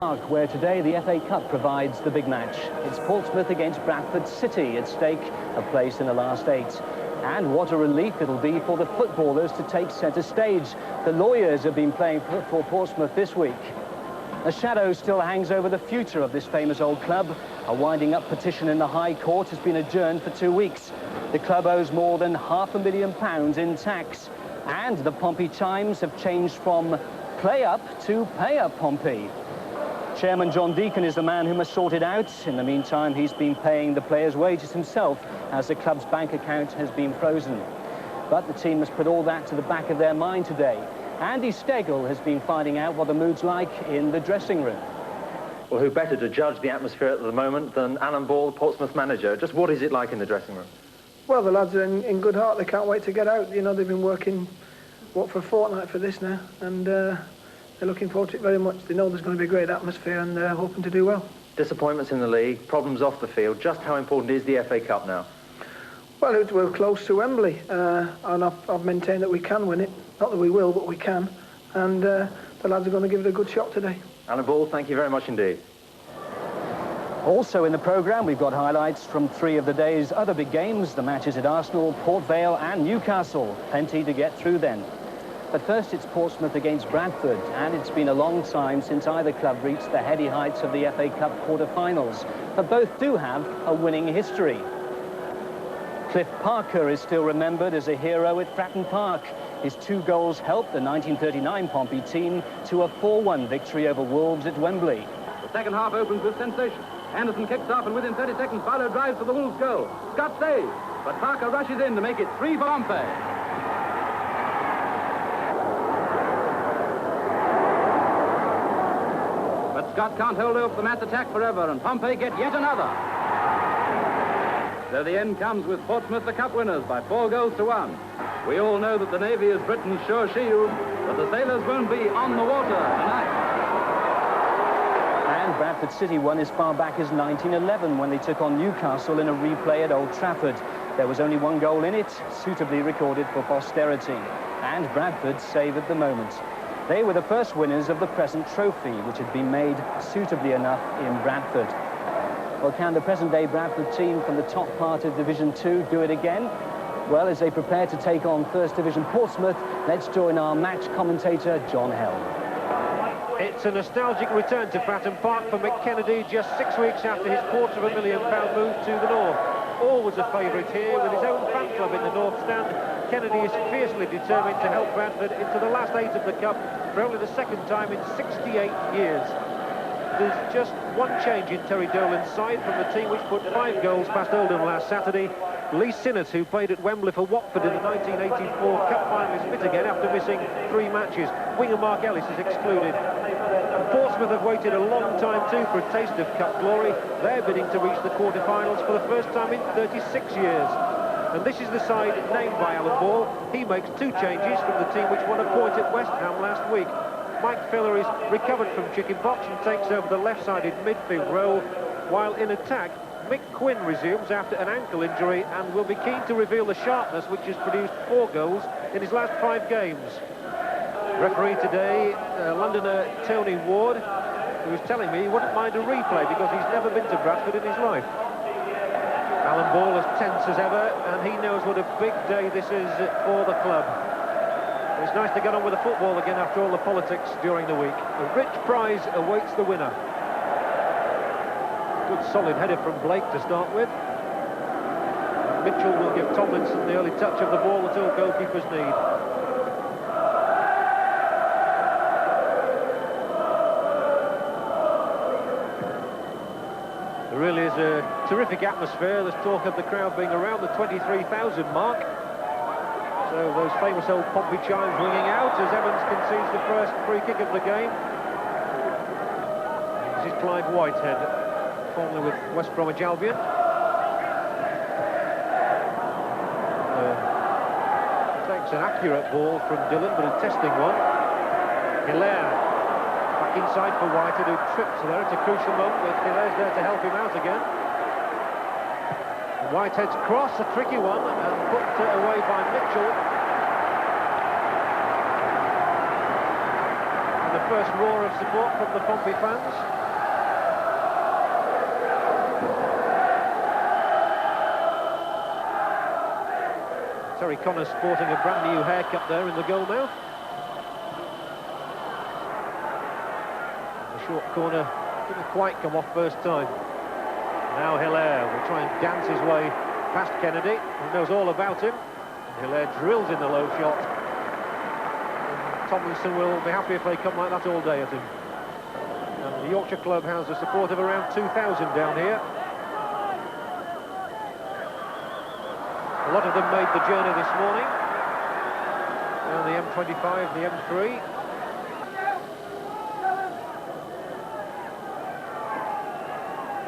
Park, where today the FA Cup provides the big match. It's Portsmouth against Bradford City at stake, a place in the last 8. And what a relief it'll be for the footballers to take centre stage. The lawyers have been playing for Portsmouth this week. A shadow still hangs over the future of this famous old club. A winding-up petition in the High Court has been adjourned for 2 weeks. The club owes more than £500,000 in tax. And the Pompey chimes have changed from play up to pay up Pompey. Chairman John Deacon is the man who must sort it out. In the meantime, he's been paying the players' wages himself as the club's bank account has been frozen. But the team must put all that to the back of their mind today. Andy Stegel has been finding out what the mood's like in the dressing room. Well, who better to judge the atmosphere at the moment than Alan Ball, Portsmouth manager? Just what is it like in the dressing room? Well, the lads are in good heart. They can't wait to get out. You know, they've been working, for a fortnight for this now, and they're looking forward to it very much. They know there's going to be a great atmosphere, and they're hoping to do well. Disappointments in the league, problems off the field. Just how important is the FA Cup now? Well, we're close to Wembley, and I've maintained that we can win it. Not that we will, but we can. And the lads are going to give it a good shot today. Alan Ball, thank you very much indeed. Also in the programme, we've got highlights from 3 of the day's other big games. The matches at Arsenal, Port Vale and Newcastle. Plenty to get through then. But first, it's Portsmouth against Bradford, and it's been a long time since either club reached the heady heights of the FA Cup quarter-finals. But both do have a winning history. Cliff Parker is still remembered as a hero at Fratton Park. His 2 goals helped the 1939 Pompey team to a 4-1 victory over Wolves at Wembley. The second half opens with sensation. Anderson kicks off, and within 30 seconds, Barlow drives for the Wolves' goal. Scott saves, but Parker rushes in to make it 3 for Pompey. Scott can't hold off the mass attack forever, and Pompey get yet another. So the end comes with Portsmouth the cup winners by 4 goals to 1. We all know that the Navy is Britain's sure shield, but the sailors won't be on the water tonight. And Bradford City won as far back as 1911 when they took on Newcastle in a replay at Old Trafford. There was only 1 goal in it, suitably recorded for posterity. And Bradford savoured the moment. They were the first winners of the present trophy, which had been made suitably enough in Bradford. Well, can the present-day Bradford team from the top part of Division 2 do it again? Well, as they prepare to take on First Division Portsmouth, let's join our match commentator, John Helm. It's a nostalgic return to Fratton Park for Mick Kennedy just 6 weeks after his £250,000 move to the north. Always a favourite here with his own fan club in the North Stand. Kennedy is fiercely determined to help Bradford into the last 8 of the Cup for only the 2nd time in 68 years. There's just one change in Terry Dolan's side from the team which put 5 goals past Oldham last Saturday. Lee Sinnott, who played at Wembley for Watford in the 1984 Cup final, is fit again after missing 3 matches. Winger Mark Ellis is excluded. And Portsmouth have waited a long time too for a taste of Cup glory. They're bidding to reach the quarter-finals for the first time in 36 years. And this is the side named by Alan Ball. He makes 2 changes from the team which won a point at West Ham last week. Mike Filler is recovered from chickenpox and takes over the left-sided midfield role, while in attack, Mick Quinn resumes after an ankle injury and will be keen to reveal the sharpness which has produced 4 goals in his last 5 games. Referee today, Londoner Tony Ward, who was telling me he wouldn't mind a replay because he's never been to Bradford in his life. Alan Ball as tense as ever, and he knows what a big day this is for the club. It's nice to get on with the football again after all the politics during the week. A rich prize awaits the winner. Good solid header from Blake to start with. And Mitchell will give Tomlinson the early touch of the ball that all goalkeepers need. There really is a terrific atmosphere. There's talk of the crowd being around the 23,000 mark. So those famous old Pompey chimes ringing out as Evans concedes the first free kick of the game. This is Clive Whitehead, formerly with West Bromwich Albion. Takes an accurate ball from Dillon, but a testing one. Hilaire back inside for Whitehead, who trips there at a crucial moment, but Hilaire's there to help him out again. Whitehead's cross, a tricky one, and put away by Mitchell. And the first roar of support from the Pompey fans. Terry Connor sporting a brand new haircut there in the goal mouth. The short corner didn't quite come off first time. Now Hilaire will try and dance his way past Kennedy, who knows all about him. And Hilaire drills in the low shot. And Tomlinson will be happy if they come like that all day at him. And the Yorkshire club has a support of around 2,000 down here. A lot of them made the journey this morning. Down the M25, the M3.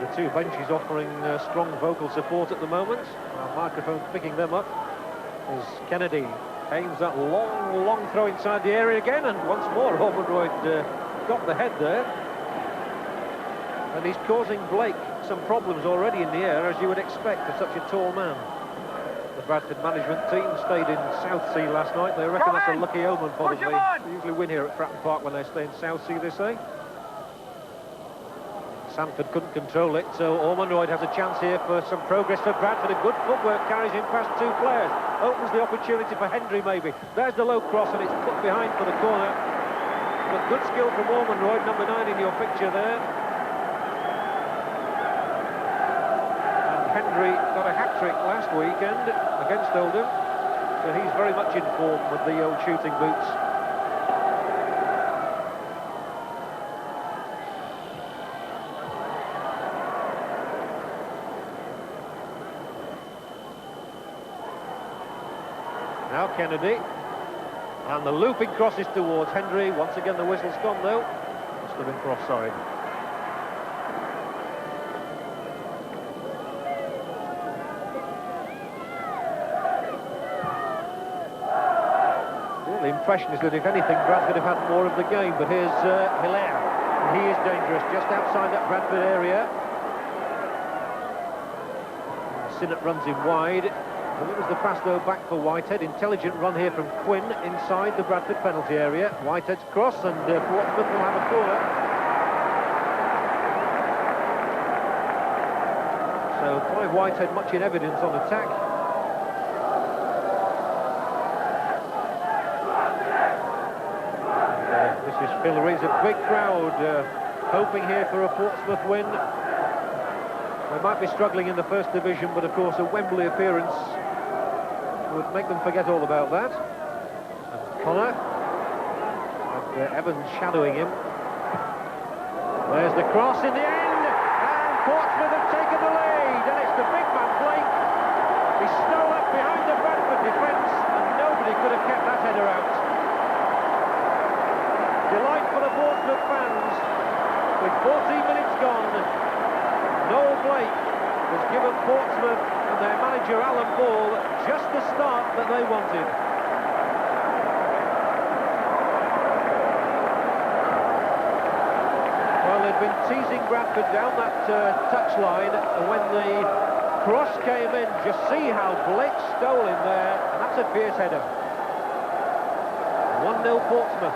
The two benches offering strong vocal support at the moment. Our microphone's picking them up as Kennedy aims that long throw inside the area again, and once more Ormonroyd got the head there. And he's causing Blake some problems already in the air, as you would expect of such a tall man. The Bradford management team stayed in Southsea last night. They reckon that's a lucky omen for them. They usually win here at Fratton Park when they stay in Southsea, they say. Sanford couldn't control it, so Ormonroyd has a chance here for some progress for Bradford. A good footwork carries him past two players. Opens the opportunity for Hendry, maybe. There's the low cross, and it's put behind for the corner. But good skill from Ormonroyd, number 9 in your picture there. Hendry got a hat-trick last weekend against Oldham, so he's very much in form with the old shooting boots. Now Kennedy, and the looping cross is towards Hendry. Once again the whistle's gone though. Must have been for offside. The impression is that if anything Bradford have had more of the game, but here's Hilaire, and he is dangerous just outside that Bradford area. Sinnott runs him wide. And it was the pass though back for Whitehead. Intelligent run here from Quinn inside the Bradford penalty area. Whitehead's cross, and Portsmouth will have a corner. So Clive Whitehead much in evidence on attack. This is Fillory. It's a big crowd hoping here for a Portsmouth win. They might be struggling in the first division, but of course a Wembley appearance would make them forget all about that. And Connor, and Evans shadowing him. There's the cross in the end, and Portsmouth have taken the lead, and it's the big man Blake. He stole up behind the Bradford defence, and nobody could have kept that header out. Delight for the Portsmouth fans. With 14 minutes gone, Noel Blake has given Portsmouth and their manager Alan Ball just the start that they wanted. Well, they'd been teasing Bradford down that touchline, and when the cross came in, just see how Blake stole in there, and that's a fierce header. 1-0 Portsmouth.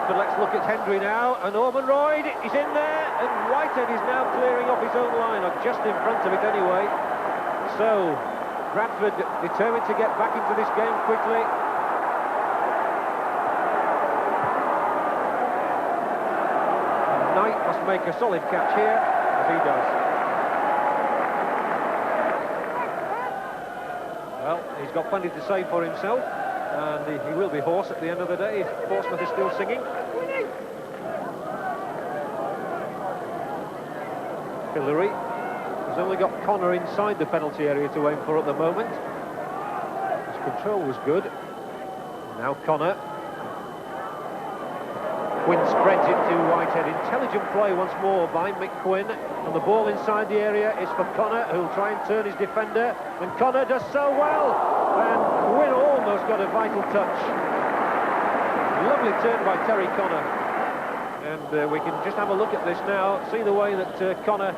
Let's look at Hendry now, and Ormonroyd is in there, and Whitehead is now clearing off his own line, or just in front of it anyway. So, Bradford determined to get back into this game quickly. Knight must make a solid catch here, as he does. Well, he's got plenty to say for himself. And he will be hoarse at the end of the day if Portsmouth is still singing. Fillory has only got Connor inside the penalty area to aim for at the moment. His control was good. Now Connor. Quinn spreads it to Whitehead. Intelligent play once more by McQuinn. And the ball inside the area is for Connor, who'll try and turn his defender. And Connor does so well. And Quinn almost got a vital touch. Lovely turn by Terry Connor. And And we can just have a look at this now. See the way that Connor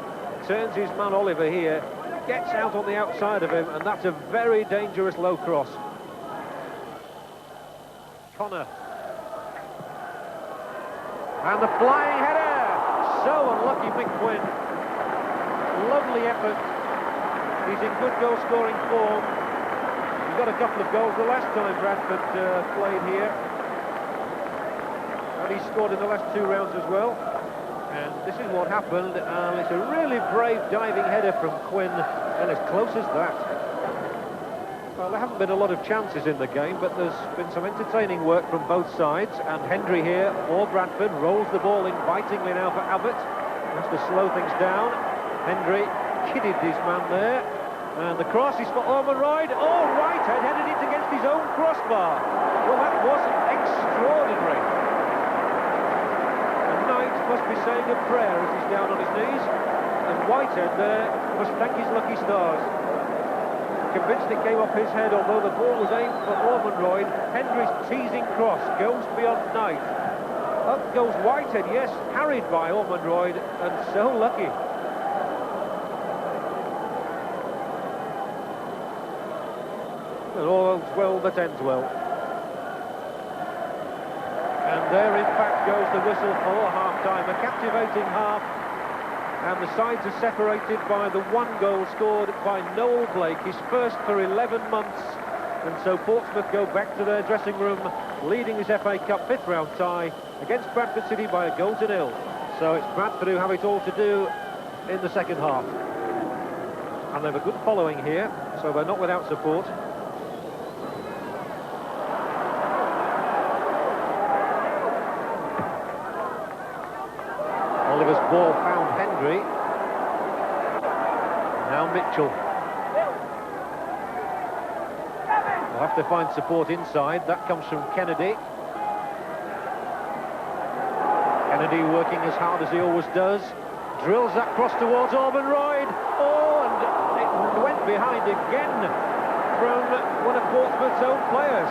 turns his man Oliver here, gets out on the outside of him, and that's a very dangerous low cross. Connor. And the flying header! So unlucky, Mick Quinn. Lovely effort. He's in good goal-scoring form. He got a couple of goals the last time Bradford played here. And he scored in the last 2 rounds as well. And this is what happened, and it's a really brave diving header from Quinn, and as close as that. Well, there haven't been a lot of chances in the game, but there's been some entertaining work from both sides, and Hendry here for Bradford rolls the ball invitingly now for Abbott. Has to slow things down. Hendry kidded his man there, and the cross is for Ormonroyd. Oh, Whitehead headed it against his own crossbar. Well, that was extraordinary. Must be saying a prayer as he's down on his knees, and Whitehead there must thank his lucky stars. Convinced it came off his head, although the ball was aimed for Ormonroyd. Hendry's teasing cross goes beyond Knight. Up goes Whitehead, yes, harried by Ormonroyd, and so lucky. And all's well that ends well. And there, in fact, goes the whistle for half-time. A captivating half. And the sides are separated by the 1 goal scored by Noel Blake, his first for 11 months. And so Portsmouth go back to their dressing room, leading this FA Cup 5th round tie against Bradford City by a 1-0. So it's Bradford who have it all to do in the second half. And they have a good following here, so they're not without support. Oliver's ball found Hendry. Now Mitchell. They'll have to find support inside. That comes from Kennedy. Kennedy working as hard as he always does. Drills that cross towards Ormonroyd. Oh, and it went behind again from one of Portsmouth's own players.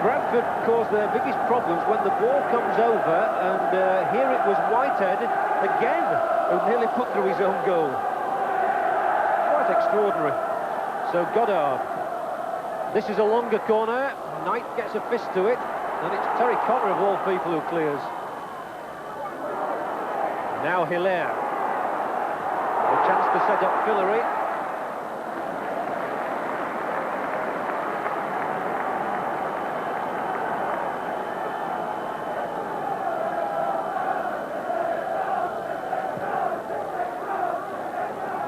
Bradford caused their biggest problems when the ball comes over, and here it was Whitehead again who nearly put through his own goal. Quite extraordinary. So Goddard. This is a longer corner. Knight gets a fist to it, and it's Terry Connor of all people who clears. Now Hilaire. A chance to set up Fillery.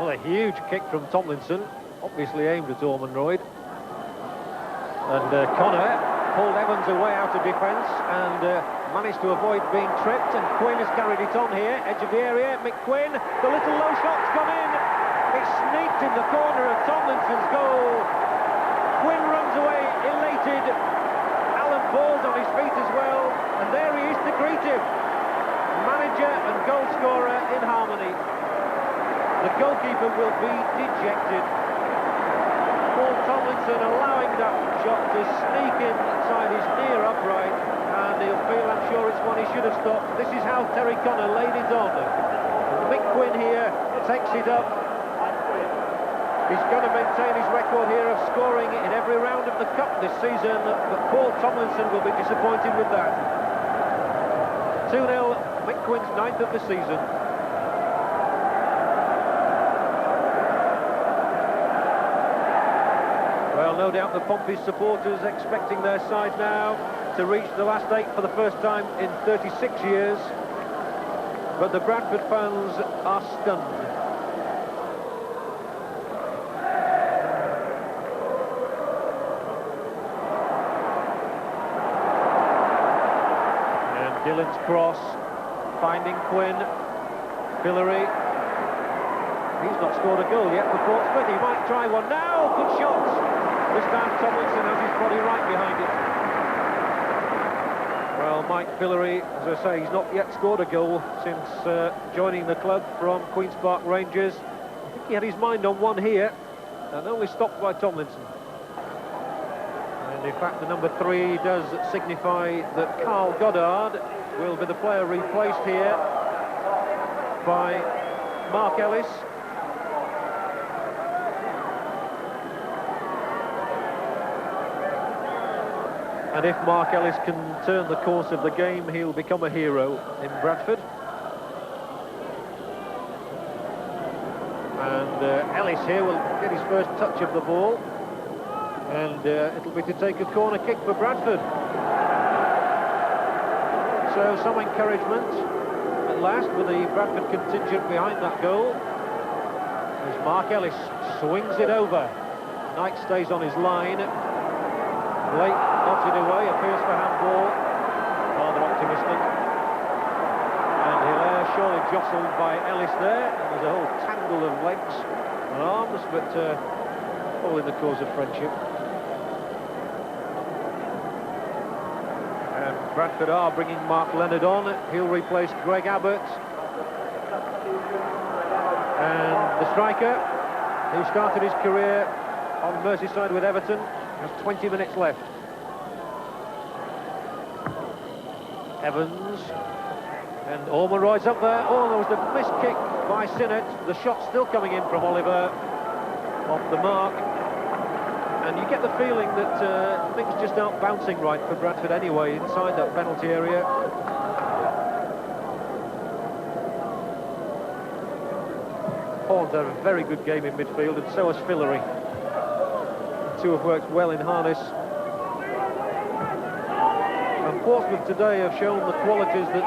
A huge kick from Tomlinson, obviously aimed at Ormonroyd. And Connor pulled Evans away out of defence and managed to avoid being tripped, and Quinn has carried it on here, edge of the area. McQuinn, the little low shot's gone in. It's sneaked in the corner of Tomlinson's goal. Quinn runs away, elated. Alan Ball's on his feet as well, and there he is to greet him. Manager and goal scorer in harmony. The goalkeeper will be dejected. Paul Tomlinson allowing that shot to sneak inside his near upright, and he'll feel, I'm sure, it's one he should have stopped. This is how Terry Connor laid it on. Mick Quinn here takes it up. He's going to maintain his record here of scoring in every round of the Cup this season, but Paul Tomlinson will be disappointed with that. 2-0, Mick Quinn's 9th of the season. Well, no doubt the Pompey supporters expecting their side now to reach the last 8 for the first time in 36 years. But the Bradford fans are stunned. And Dillon's cross, finding Quinn. Fillery. He's not scored a goal yet for Portsmouth. He might try one now. Good shot. This time Tomlinson has his body right behind it. Well, Mike Fillery, as I say, he's not yet scored a goal since joining the club from Queen's Park Rangers. I think he had his mind on one here, and only stopped by Tomlinson. And And in fact, the number 3 does signify that Carl Goddard will be the player replaced here by Mark Ellis. And if Mark Ellis can turn the course of the game, he'll become a hero in Bradford. And Ellis here will get his first touch of the ball. And it'll be to take a corner kick for Bradford. So some encouragement at last with the Bradford contingent behind that goal. As Mark Ellis swings it over. Knight stays on his line. Blake knocks it away, appears for handball. Rather optimistic. And Hilaire surely jostled by Ellis there. And there's a whole tangle of legs and arms, but all in the cause of friendship. And Bradford are bringing Mark Leonard on. He'll replace Greg Abbott. And the striker, who started his career on Merseyside with Everton, has 20 minutes left. Evans. And Ormeroyd's up there. Oh, there was the missed kick by Sinnott. The shot still coming in from Oliver off the mark. And you get the feeling that things just aren't bouncing right for Bradford anyway inside that penalty area. Horn's had a very good game in midfield, and so has Fillery. The two have worked well in harness. And Portsmouth today have shown the qualities that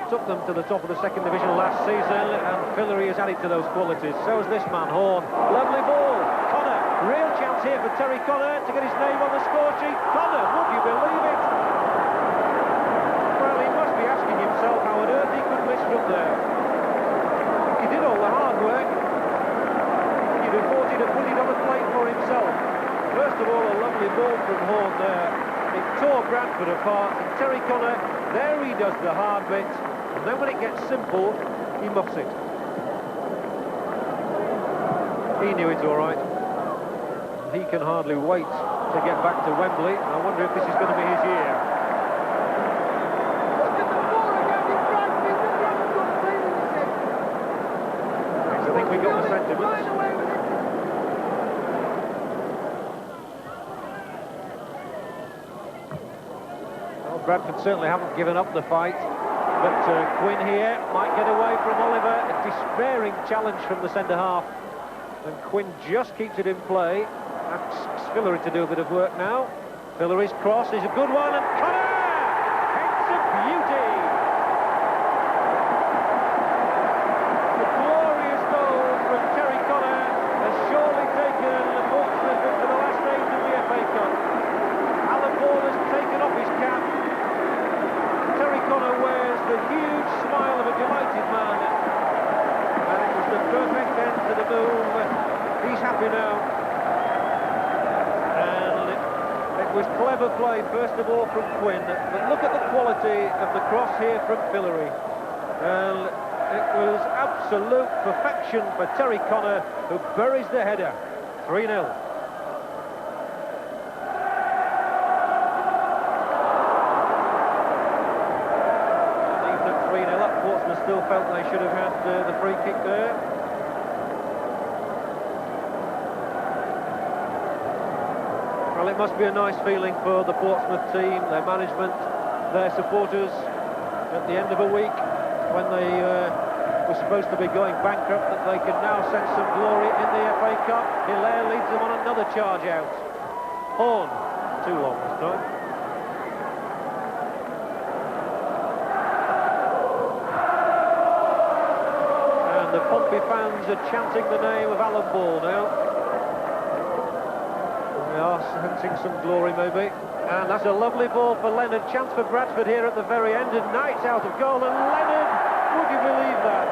took them to the top of the second division last season, and Fillery has added to those qualities. So has this man, Horn. Lovely ball. Connor, real chance here for Terry Connor to get his name on the score sheet. Connor, would you believe it? Well, he must be asking himself how on earth he could miss from there. He did all the hard work. He'd have thought he'd have put it on the plate for himself. First of all, a lovely ball from Horn there. It tore Bradford apart, and Terry Connor, there he does the hard bit, and then when it gets simple, he muffs it. He knew it all right. He can hardly wait to get back to Wembley. I wonder if this is going to be his year. I think we got the sentiments. Bradford certainly haven't given up the fight, but Quinn here might get away from Oliver. A despairing challenge from the centre-half, and Quinn just keeps it in play. Asks Fillery to do a bit of work now. Fillery's cross is a good one, and Connor! It's a beauty! The glorious goal from Terry Connor has surely taken Portsmouth into the last stage of the FA Cup. Alan Ball has taken off his cap. Terry Connor wears the huge smile of a delighted man, and it was the perfect end to the move. He's happy now, and it was clever play first of all from Quinn, but look at the quality of the cross here from Fillery, and it was absolute perfection for Terry Connor, who buries the header. 3-0. Still felt they should have had the free kick there. Well, it must be a nice feeling for the Portsmouth team, their management, their supporters, at the end of a week when they were supposed to be going bankrupt, that they can now sense some glory in the FA Cup. Hilaire leads them on another charge out. Horn, too long this time. The Pompey fans are chanting the name of Alan Ball now. They are sensing some glory maybe. And that's a lovely ball for Leonard. Chance for Bradford here at the very end, and Knight's out of goal, and Leonard, would you believe that?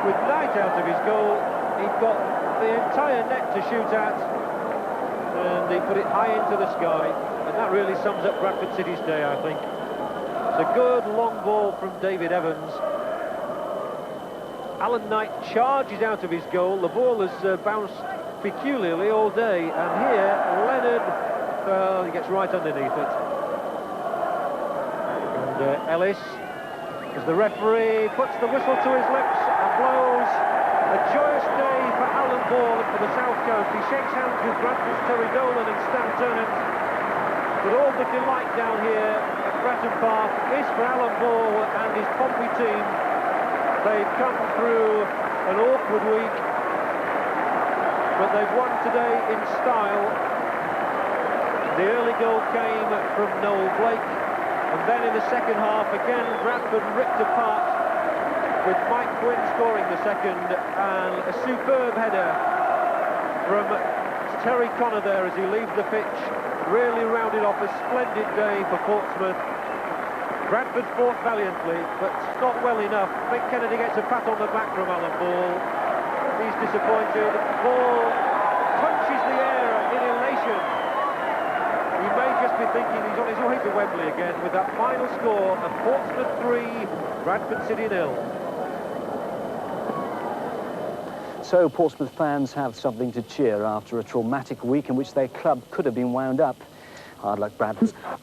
With Knight out of his goal, he got the entire net to shoot at, and he put it high into the sky, and that really sums up Bradford City's day, I think. It's a good long ball from David Evans. Alan Knight charges out of his goal. The ball has bounced peculiarly all day, and here Leonard Well, he gets right underneath it. And Ellis, as the referee puts the whistle to his lips and blows, a joyous day for Alan Ball and for the South Coast. He shakes hands with Bradford's Terry Dolan and Stan Turnham. But all the delight down here at Bratton Park is for Alan Ball and his Pompey team. They've come through an awkward week, but they've won today in style. The early goal came from Noel Blake, and then in the second half, again, Bradford ripped apart with Mike Quinn scoring the second, and a superb header from Terry Connor there as he leaves the pitch. Really rounded off a splendid day for Portsmouth. Bradford fought valiantly, but not well enough. Mick Kennedy gets a pat on the back from Alan Ball. He's disappointed. Ball punches the air in elation. He may just be thinking he's on his way to Wembley again with that final score of Portsmouth 3, Bradford City 0. So Portsmouth fans have something to cheer after a traumatic week in which their club could have been wound up. Hard luck, Bradford.